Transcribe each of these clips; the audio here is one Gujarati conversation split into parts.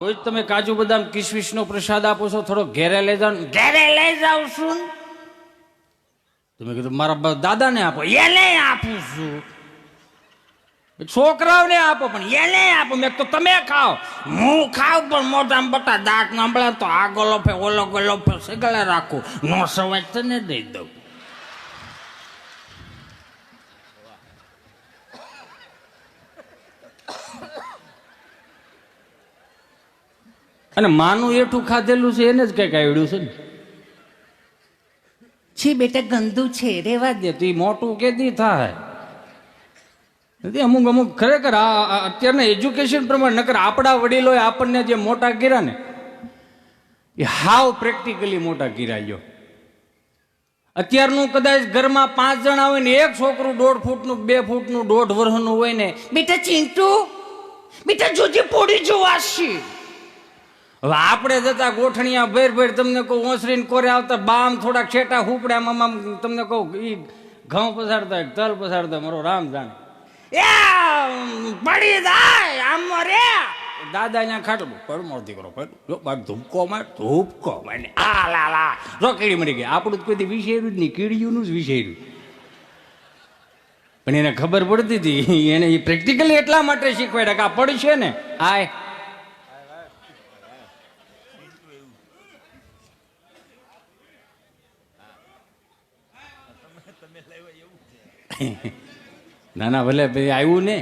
રોજ તમે કાજુ બદામ કિશમિશ નો પ્રસાદ આપો છો, થોડો ઘેરે લઈ જાઓ. ઘેરે લઈ જાઉં છું. તમે કીધું મારા દાદાને આપો, એને આપું છું. છોકરાઓને આપો પણ એને આપો. મેં તો તમે ખાઓ, હું ખાવ પણ મોઢામાં બટા દાંત નાંભળે તો આ ગોલોફે ઓલો ગોલોફે સગળે રાખું, નો સવાજ તને દઈ દઉં. અને માનું એઠું ખાધેલું છે એને જ કઈક આવડ્યું છે ને. છી બેટા ગંદુ છે, રેવા દે. તો એ મોટું કેદી થાય. અમુક અમુક ખરેખર અત્યારના એજ્યુકેશન પ્રમાણે નકર આપણા વડીલોએ આપણને જે મોટા કર્યા ને એ હાવ પ્રેક્ટિકલી મોટા કર્યા. લ્યો અત્યારનું કદાચ ઘરમાં 5 જણા હોય ને એક છોકરું 1.5 ફૂટનું 2 ફૂટનું 1.5 વર્ષનું હોય ને, બેટા ચિંટુ બેટા જોજે પડી જવાશે. હવે આપણે જતા ગોઠણિયા ભેર ભેર તમને કહું ઓસરીને કોરે આવતા બામ થોડાક છેટા હુપડ્યા આમ તમને કહું ઈ ઘઉં પસારતા તલ પસારતા મારો રામ જાણે એ પડી જાય આમ રે દાદા અહીંયા ખાટલું પડ મોર દીકરો પડ ધૂપકો માર ધૂપકો મારે આ લા લા જો કીડી મળી ગઈ. આપણું કોઈ વિષયરું જ નહીં, કીડીયું જ વિષયરું. પણ એને ખબર પડતી હતી, એને એ પ્રેક્ટિકલી એટલા માટે શીખવાડ્યા કે આ પડશે ને આય ના ના ભલે ભાઈ આવ્યું ને.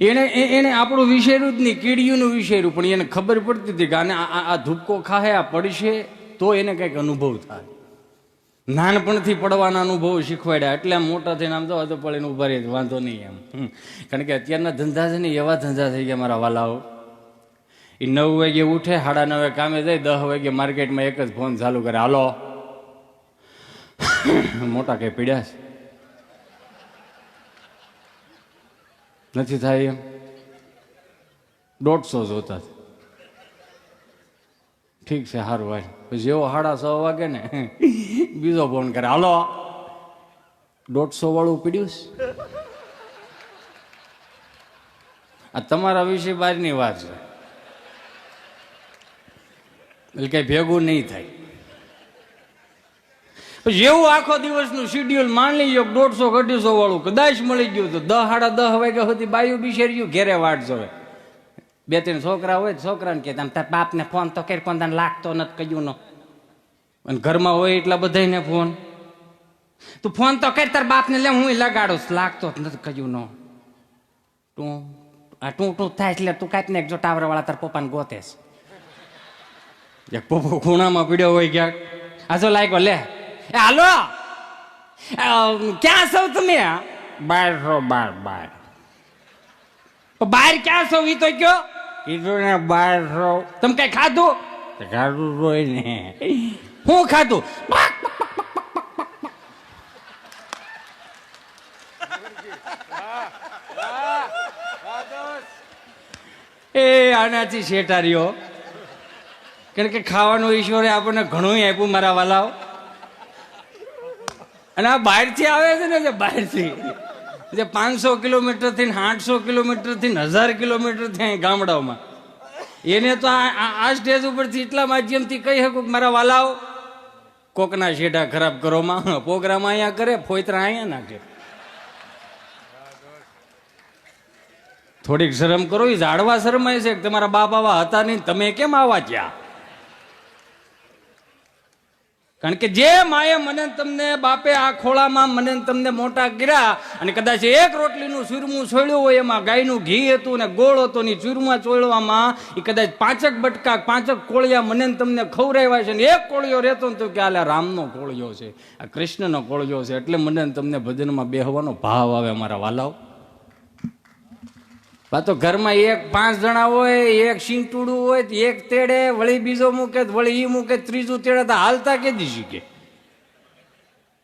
એને એને આપણું વિષયરું જ નહીં, કીડીયું વિષયરું. પણ એને ખબર પડતી હતી કે આને આ ધૂપકો ખાહે આ પડશે તો એને કંઈક અનુભવ થાય. નાનપણથી પડવાના અનુભવ શીખવાડ્યા એટલે આમ મોટા થઈને આમ તો પડીને ઉભા રહે વાંધો નહીં એમ. કારણ કે અત્યારના ધંધા છે ને એવા ધંધા થઈ ગયા મારા વાલાઓ. એ 9 વાગે ઉઠે, 9:30 કામે જાય, 10 વાગે માર્કેટમાં એક જ ફોન ચાલુ કરે, હાલો મોટા કઈ પીડ્યા છે નથી થાય એમ 150 જોતા છે. ઠીક છે સારું ભાઈ. પછી જેવો 6:30 વાગે ને બીજો ફોન કરે, હાલો 150 વાળું પીડ્યું છે. આ તમારા વિશે બહારની વાત છે એટલે કઈ ભેગું નહીં થાય. જેવું આખો દિવસનું શિડ્યુલ માની લો 150-150 વાળું કદાચ મળી ગયું તો 10-10:30 વાગ્યા સુધી બાયું બિશેર્યું ઘેરે વાટ જોવે. 2-3 છોકરા હોય, છોકરાને કે તાર બાપને ફોન તો કરી કોણ તને લાગતો નથી કયું નો. અને ઘરમાં હોય એટલા બધાને ફોન, તું ફોન તો કરી તાર બાપને લે હું લગાડું, લાગતો જ નથી કયું નો. તું આ ટું થાય એટલે તું કાંઈ ને જો ટાવર વાળા તાર પપ્પાને ગોતેશ. પપ્પો ખૂણામાં પીડ્યો હોય ક્યાંક, આજો લાગ્યો લે એ હાલો ક્યાં છો તમે? બહાર છો. બહાર બહાર ક્યાં છો? ઈ તો કયો. કીધું ને બહાર છો. તમે કઈ ખાધું? ખાધું હોય ને. હું ખાધું? એ આનાથી શેઠારીઓ. કારણ કે ખાવાનું ઈશ્વરે આપણને ઘણું આપ્યું મારા વાલાઓ. અને આ બહારથી આવે છે ને, જે બહારથી જે 500 કિલોમીટરથી 800 કિલોમીટરથી 1000 કિલોમીટરથી અહીં ગામડાઓમાં, એને તો આ સ્ટેજ ઉપરથી એટલા માધ્યમથી કહી શકું કે મારા વાલાઓ કોકના શેઢા ખરાબ કરોમાં પ્રોગ્રામ અહીંયા કરે, ફોયતરા અહીંયા નાખે. થોડીક શરમ કરો. એ ઝાડવા શરમાય છે કે તમારા બાપ આવા હતા નહીં, તમે કેમ આવા ત્યાં? કારણ કે જે માએ મને તમને બાપે આ ખોળામાં મને તમને મોટા કર્યા, અને કદાચ એક રોટલીનું ચૂરમું છોડ્યું હોય એમાં ગાયનું ઘી હતું ને ગોળ હતો ને ચૂરમા ચોળવામાં એ કદાચ 5 બટકા 5 કોળિયા મને તમને ખવડાવ્યા છે ને એક કોળિયો રહેતો ને તો કે આ રામનો કોળિયો છે, આ કૃષ્ણનો કોળિયો છે, એટલે મને તમને ભજનમાં બેહવાનો ભાવ આવે અમારા વાલાઓ. તો ઘરમાં 5 જણા હોય, એક સિંટુડું હોય, એક તેડે, વળી બીજો મૂકે, વળી ઈ મૂકે, ત્રીજું તેડે તો હાલતા કેદી શીખે?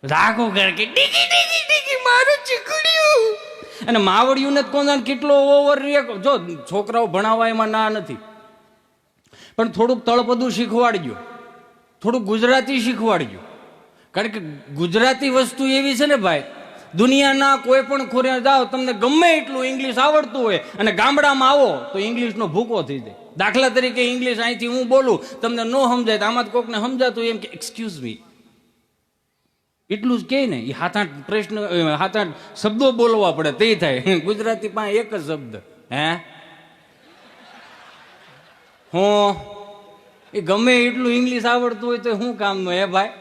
રાખો ઘર કે ડીગી ડીગી ડીગી મારું ચીકડ્યું. અને માવડિયું ને કોણ કેટલો ઓવર રિએક્ટ. જો છોકરાઓ ભણાવવા એમાં ના નથી, પણ થોડુંક તળપદું શીખવાડજો, થોડુંક ગુજરાતી શીખવાડજો. કારણ કે ગુજરાતી વસ્તુ એવી છે ને ભાઈ, દુનિયાના કોઈ પણ ખૂણે જાઓ, તમને ગમે એટલું ઇંગ્લિશ આવડતું હોય અને ગામડામાં આવો તો ઇંગ્લિશનો ભૂકો થઈ જાય. દાખલા તરીકે ઇંગ્લિશ અહીંથી હું બોલું, તમને ન સમજાય તો આમાં કોકને સમજાતું એમ કે એક્સક્યુઝ મી, એટલું જ કહે ને. એ 7-8 પ્રશ્ન 7-8 શબ્દો બોલવા પડે તે થાય. ગુજરાતી પાસે એક જ શબ્દ હું. એ ગમે એટલું ઇંગ્લિશ આવડતું હોય તો શું કામનું હે ભાઈ?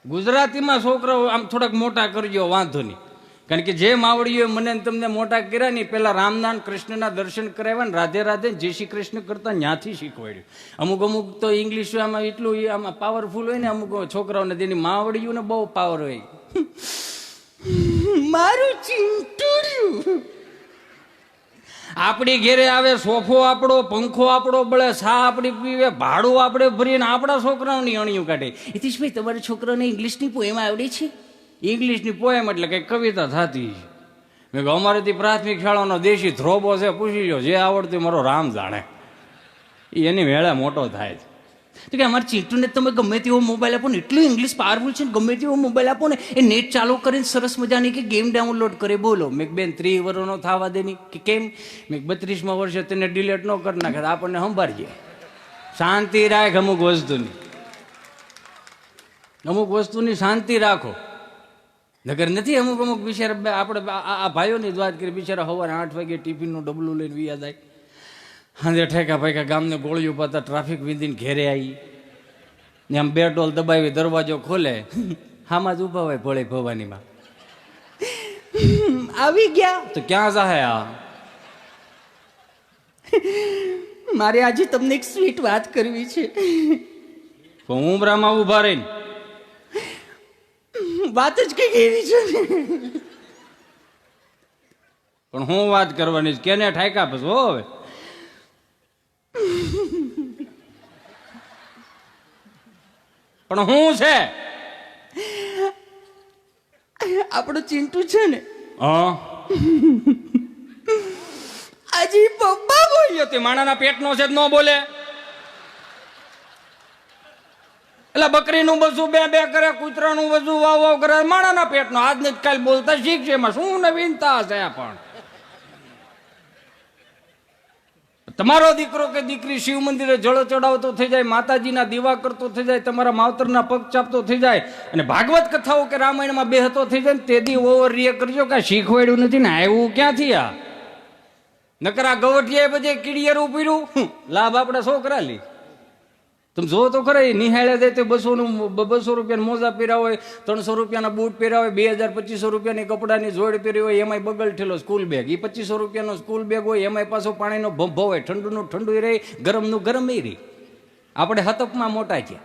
ગુજરાતીમાં છોકરાઓ આમ થોડાક મોટા કરજો, વાંધો નહીં. કારણ કે જેમ આવડ્યું મને તમને મોટા કર્યા નહીં, પેલા રામનાથ કૃષ્ણના દર્શન કરાવ્યા ને રાધે રાધે જય શ્રી કૃષ્ણ કરતા ત્યાંથી શીખવાડ્યું. અમુક તો ઇંગ્લિશ આમાં એટલું આમાં પાવરફુલ હોય ને, અમુક છોકરાઓને તેની માવડિયું ને બહુ પાવર હોય. મારું ચિંટુડ્યું. આપણી ઘેરે આવે, સોફો આપણો, પંખો આપણો બળે, સા આપણી પીવે, ભાડું આપણે ભરીને આપણા છોકરાઓની અણીયું કાઢે. હિતેશભાઈ, તમારા છોકરાને ઇંગ્લિશની પોએમ આવડે છે? ઇંગ્લિશની પોએમ એટલે કઈ કવિતા થતી. મેં કહ્યું અમારેથી પ્રાથમિક શાળાનો દેશી ધ્રોબો છે, પૂછી લો, જે આવડતું મારો રામ જાણે. એની વેળા મોટો થાય છે. તો કે અમારા ચીંટુને તમે ગમે તેવો મોબાઈલ આપો ને, એટલું ઇંગ્લિશ પાવરફુલ છે ને, ગમે તેવો મોબાઈલ આપો ને એ નેટ ચાલુ કરીને સરસ મજાની કે ગેમ ડાઉનલોડ કરે. બોલો, મેં બેન 30 વર્ષનો થવા દેની કે કેમ? મેં 32મા વર્ષે તેને ડિલેટ ન કરી નાખે, આપણને સંભાળીએ. શાંતિ રાખ. અમુક વસ્તુની શાંતિ રાખો. નગર નથી અમુક બિચારા, આપણે આ ભાઈઓની જ વાત કરીએ, બિચારા સવારે 8 વાગે ટિફિનનું ડબલું લઈને વિયા જાય, હાંજે ઠેકા ફેંકા ગામને ગોળીઓ પાતા ટ્રાફિક વિંધીને ઘેરે આવી ને આમ 2 ટોલ દબાવી દરવાજો ખોલે, હામાં જ ઉભા હોય ભોળી ભવાનીમાં, આવી ગયા તો ક્યાં જાહે આ? મારે આજે તમને એક સ્વીટ વાત કરવી છે. ઉમરામાં ઉભા રહીને વાત જ કઈક એવી છે. પણ હું વાત કરવાની છે, કેને ઠાયકા પછી હો. હવે પણ હું છે, આપણો ચિંટુ છે ને, આજે પપ્પા બોલ્યો તે માણાના પેટનો છે ન બોલે. એટલે બકરીનું બધું બે કરે, કૂતરાનું બધું વાવ કરે, માણાના પેટનો આજ ને કાલ બોલતા શીખશે. એમાં શું નવીનતા છે? પણ તમારો દીકરો કે દીકરી શિવ મંદિરે જળ ચડાવતો થઈ જાય, માતાજીના દીવા કરતો થઈ જાય, તમારા માવતરના પગ ચાપતો થઈ જાય અને ભાગવત કથાઓ કે રામાયણમાં બેહતો થઈ જાય, તે દી ઓવર રિએક્ટ કરજો કે શીખવાડ્યું નથી ને, આવ્યું ક્યાંથી આ? નકર આ ગવટિયાએ બધે કીડિયારું પીડ્યું, લાભ આપણા છોકરા લી. તમે જો તો ખરા, નિહાળે જાય તો 200 રૂપિયાના મોજા પહેર્યા હોય, 300 રૂપિયાના બૂટ પહેર્યા હોય, 2000-2500 રૂપિયાની કપડાની જોડ પહેરી હોય, એમાંય બગલ ઠેલો સ્કૂલ બેગ. એ 2500 રૂપિયાનો સ્કૂલ બેગ હોય, એમાંય પાછો પાણીનો ભભ્ભો હોય, ઠંડુનું ઠંડુ રહે, ગરમનું ગરમ રહે. આપણે હતપમાં મોટા છે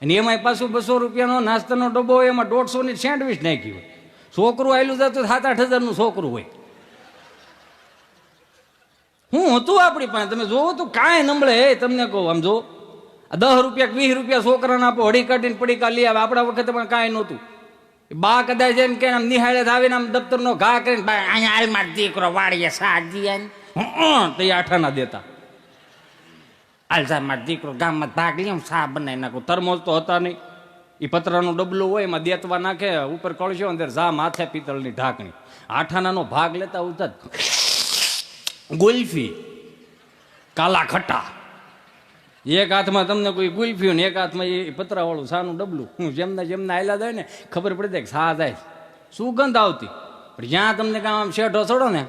અને એમાંય પાછું 200 રૂપિયાનો નાસ્તાનો ડબ્બો હોય, એમાં 150ની સેન્ડવીચ નાખી હોય. છોકરું આવેલું જતું 7-8 હજારનું છોકરું હોય. હું હતું આપણી પાસે, તમે જોવો તો કાંઈ નમળે. તમને કહું, આમ જો 10 રૂપિયા 20 રૂપિયા છોકરાને આપો, હળી કાઢીને પડીકા લઈ આવે. આપણા વખતે પણ કાંઈ નહોતું. બા કદાચ એમ કે આમ નિહાળે આવીને આમ દફતરનો ઘા કરીને, અહીંયા હાલમાં દીકરો વાળીએ સાજી તો એ આઠાના દેતા. હાલસામાં દીકરો ગામમાં ભાગ લઈ સા બનાવી નાખું. તરમોજ તો હતા નહીં, એ પતરાનું ડબલું હોય, એમાં દેતવા નાખે, ઉપર કળશો અંદર જા માથે પિત્તળની ઢાંકણી. આઠાનાનો ભાગ લેતા ઉતર ગુલ્ફી, કાલા ખટ્ટા. એક હાથમાં તમને કોઈ ગુલ્ફી ને એક હાથમાં એ પતરાવાળું સાનું ડબલું. હું જેમના હાલ્યા જાય ને ખબર પડી જાય કે સા જાય, સુગંધ આવતી. પણ જ્યાં તમને કામ આમ શેઠો ચડો ને,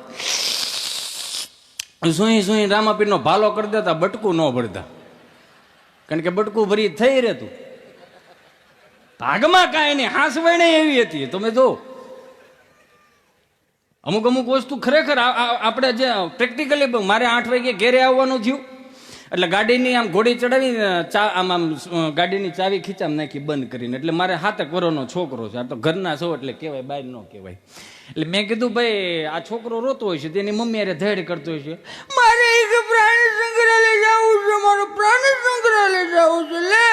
સુઈ રામાપીરનો ભાલો કરી દેતા, બટકું ન ભરતા. કારણ કે બટકું ભરી થઈ રહેતું. ભાગમાં કાંઈ નહીં, હાંસવાઈ એવી હતી. તમે જો અમુક વસ્તુ ખરેખર આપણે જે પ્રેક્ટિકલી, મારે 8 વાગે ઘેરે આવવાનું થયું એટલે ગાડીની આમ ઘોડી ચડાવી, આમ ગાડીની ચાવી ખીચામાં નાખી બંધ કરીને. એટલે મારે 7 વર્ષનો છોકરો છે, આ તો ઘરના છો એટલે કહેવાય, બહાર ન કહેવાય. એટલે મેં કીધું ભાઈ આ છોકરો રોતો હોય છે, તેની મમ્મી અરે ધૈર્ય કરતો હોય છે, મારે પ્રાણી સંગ્રહાલય જવું છે, મારું પ્રાણી સંગ્રહાલય જવું છે. લે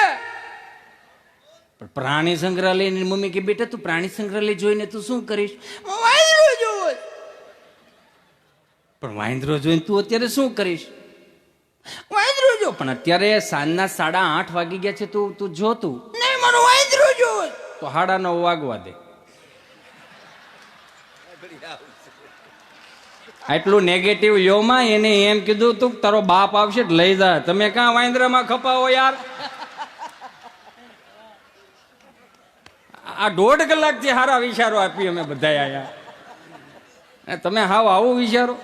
પ્રાણી સંગ્રહાલયની મમ્મી કે બેટા તું પ્રાણી સંગ્રહાલય જોઈને તું શું કરીશ? વાંદરો જોવો. પણ વાંદરો જોઈને તું અત્યારે શું કરીશ? વાંદરો જો. પણ અત્યારે સાંજના 8:30 વાગી ગયા છે, તું જોતું નહીં, મારો વાંદરો જોવો. તો 9:30 વાગવા દે. આટલું નેગેટિવ યોમાં એને એમ કીધું તું તારો બાપ આવશે લઈ જા. તમે ક્યાં વાંદરામાં ખપાવો યાર? આ 1.5 કલાકથી સારા વિચારો આપી અમે બધા આયા. તમે હાવ આવું વિચારો?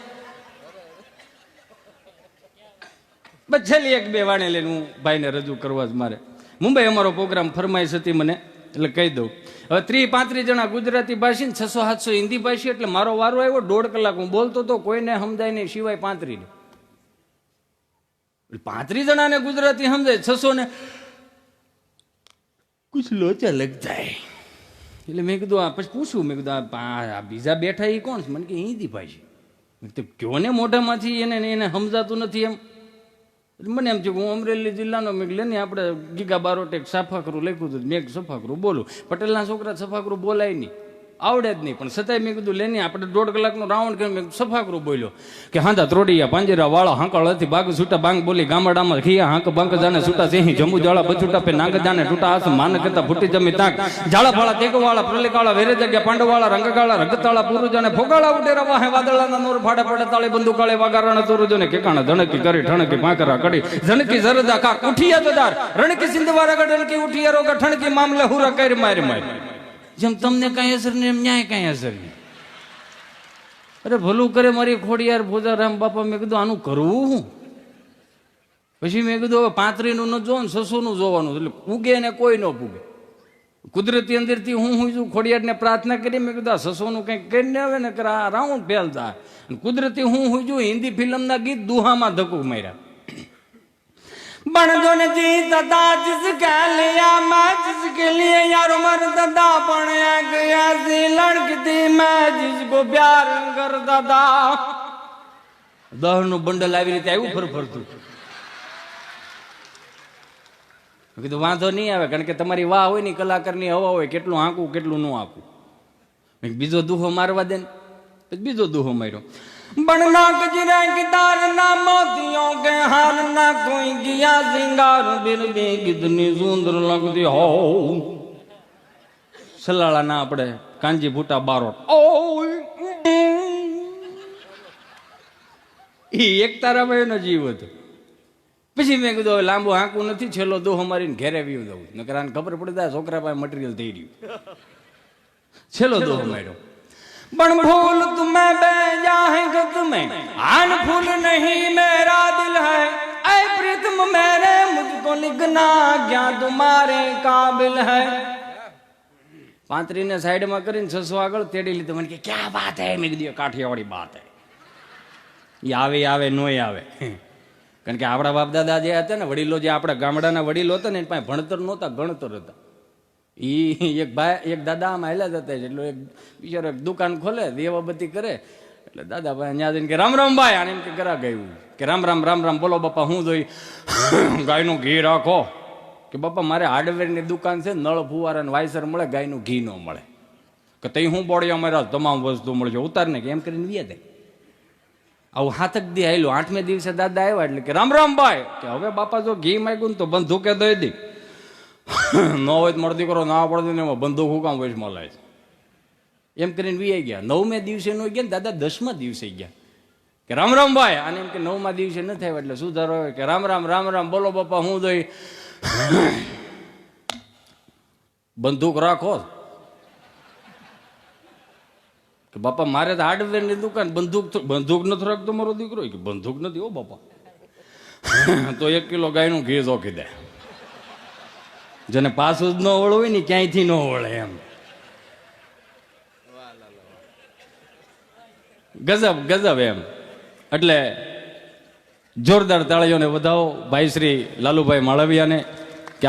બસ છેલ્લી 1-2 વાણી લઈને હું ભાઈને રજૂ કરવા જ મારે. મુંબઈ અમારો પ્રોગ્રામ ફરમાઈશ હતી મને, એટલે કહી દઉં. હવે 30-35 જણા ગુજરાતી ભાષી ને 600-700 હિન્દી ભાષી, એટલે મારો વારો આવ્યો. 1.5 કલાક હું બોલતો તો કોઈને સમજાય નહીં સિવાય 35 ને. 35 જણાને ગુજરાતી સમજાય, 600 ને કુછ લોચા લગતા હે. એટલે મેં કીધું આ પછી પૂછ્યું, મેં કીધું આ બીજા બેઠા એ કોણ છે? મને કે હિન્દી ભાષી. મેં કીધું કયો ને મોઢામાંથી એને સમજાતું નથી એમ. મને એમ છે હું અમરેલી જિલ્લાનો મેં લે ને આપણે ગીગા બારોટેક સફાકરું લખ્યું હતું, મેં સફાકરું બોલું. પટેલના છોકરા સફાકરું બોલાય નહીં, આવડે જ નહીં. પણ છતાંય મેં કીધું લેને આપણે 1.5 કલાકનો રાઉન્ડ કરીને મેં સફાકરું બોલ્યો કે હાંધા ત્રોડિયા પાંજરા વાળા હાંકળ હતી બાગ છૂટા બાંગ બોલી ગામડામાં ખિયા હાંક બાંક જાણે છૂટા સિંહી જમુ જાળા બચૂટા પે નાંગ જાણે ટૂટા આસ માન કરતા ફૂટી જમી તાક જાળા ફાળા તેગવાળા પ્રલિકાળા વેરે જગ્યા પાંડવાળા રંગકાળા રગતાળા પૂરુજાને ફોગાળા ઉડેરા વાહે વાદળાના નોર ફાડે પડે તાળી બંદૂકાળે વાગારાણા તોરુજોને કેકાણા ધણકી કરી ઠણકી પાંકરા કડી ઝણકી જરદા કા ઉઠિયા જદાર રણકી સિંધવારા ગડલકી ઉઠિયા રોગા ઠણકી મામલે હુરા કરી મારી મારી. જેમ તમને કઈ અસર નહીં એમ ન્યાય કઈ અસર નહીં. અરે ભલું કરે મારી ખોડિયાર ભોજારામ બાપા. મેં કીધું આનું કરવું હું? પછી મેં કીધું હવે 35 નું ન જોવાનું, 600 નું જોવાનું, એટલે પૂગે ને કોઈ ન પૂગે. કુદરતી અંદરથી હું છું ખોડિયારને પ્રાર્થના કરી. મેં કીધું આ 600 નું કંઈક કરીને આવે ને આ રાઉન્ડ ફેલ થાય. કુદરતી હું છું હિન્દી ફિલ્મના ગીત દુહામાં ધક્કુ માર્યા. बन जो ने जीत दा जिसके लिया मैं जिसके लिए यार मरदा बन गया सी लड़कती मैं जिसको प्यार करता था. દહનું બંડલ આવી રીતે આવ્યું ફરફરતું. કીધું વાંધો નહીં આવે, કારણ કે તમારી વાહ હોય ને કલાકારની હવા હોય, કેટલું હાંકવું કેટલું ન હાંકવું. બીજો દુહો મારવા દે ને, બીજો દુહો માર્યો. बनना गजरा गिटार ना मोतियों के हार ना कोई किया सिंगार बिर भी कितनी सुंदर लगती हो. સલાળા ના આપણે કાંજી ભૂટા બારોટ ઈ એક તારાભાઈ નો જીવ હતો. પછી મેં કીધું હવે લાંબુ હાંકવું નથી, છેલ્લો દોહો મારીને ઘેરે વ્યુ દઉં. નકર આને ખબર પડી જાય છોકરા પાસે મટીરિયલ થઈ રહ્યું. છેલ્લો દોહો માર્યો. પણ ફૂલ તુમ્हें भेजा है गद में आन फूल नहीं मेरा दिल है ऐ प्रीतम मेरे मुझको लिखना क्या तुम्हारे काबिल है. 35 ને સાઈડમાં કરીને 600 આગળ તેડી લીધો. મને કે ક્યાં બાત હે? મેં કીધું કાઠિયાવાડી બાત હે. એ આવે નોય આવે. કારણ કે આપણા બાપ દાદા જે હતા ને વડીલો, જે આપણા ગામડાના વડીલો હતા ને એની પાસે ભણતર નહોતા, ગણતર હતા. એક દાદા આમ હાલ્યા જતા, એટલે એક બિચારો દુકાન ખોલે, દેવાબત્તી કરે. એટલે દાદા ભાઈ ત્યાં જઈને કે રામ રામ ભાઈ, આને એમ કે ગરા ગયું કે રામ રામ રામ રામ બોલો બાપા. હું જોઈ ગાયનું ઘી રાખો. કે બાપા મારે હાર્ડવેરની દુકાન છે, નળ ફુવારા ને વાયસર મળે, ગાયનું ઘી ન મળે. કે તઈ હું બોડી અમારા તમામ વસ્તુ મળશે, ઉતારને કે એમ કરીને વ્યા દે. આવું 7 દી આવેલું. 8મે દિવસે દાદા આવ્યા એટલે કે રામ રામ ભાઈ, કે હવે બાપા જો ઘી માગ્યું ને તો બંધુકે દઈ દી, ન હોય તો મારો દીકરો ના પડે ને એમાં બંદૂક હું કામ વચમાં લાય છે એમ કરીને વી ગયા. 9મે દિવસે નો ગયા ને દાદા 10મા દિવસે ગયા કે રામ રામ ભાઈ. અને એમ કે 9મા દિવસે ન થાય એટલે સુધારો હોય કે રામ રામ રામ રામ બોલો બાપા. હું જોઈ બંદૂક રાખો. કે બાપા મારે તો હાર્ડવેર ની દુકાન, બંદૂક નથી રાખતો મારો દીકરો. કે બંદૂક નથી હો બાપા. તો 1 કિલો ગાયનું ઘી જોખી દે. જેને પાછું જ ન વળવું હોય ને ક્યાંયથી ન વળે એમ. ગજબ એમ. એટલે જોરદાર તાળીઓને વધાવો ભાઈ શ્રી લાલુભાઈ માળવિયાને.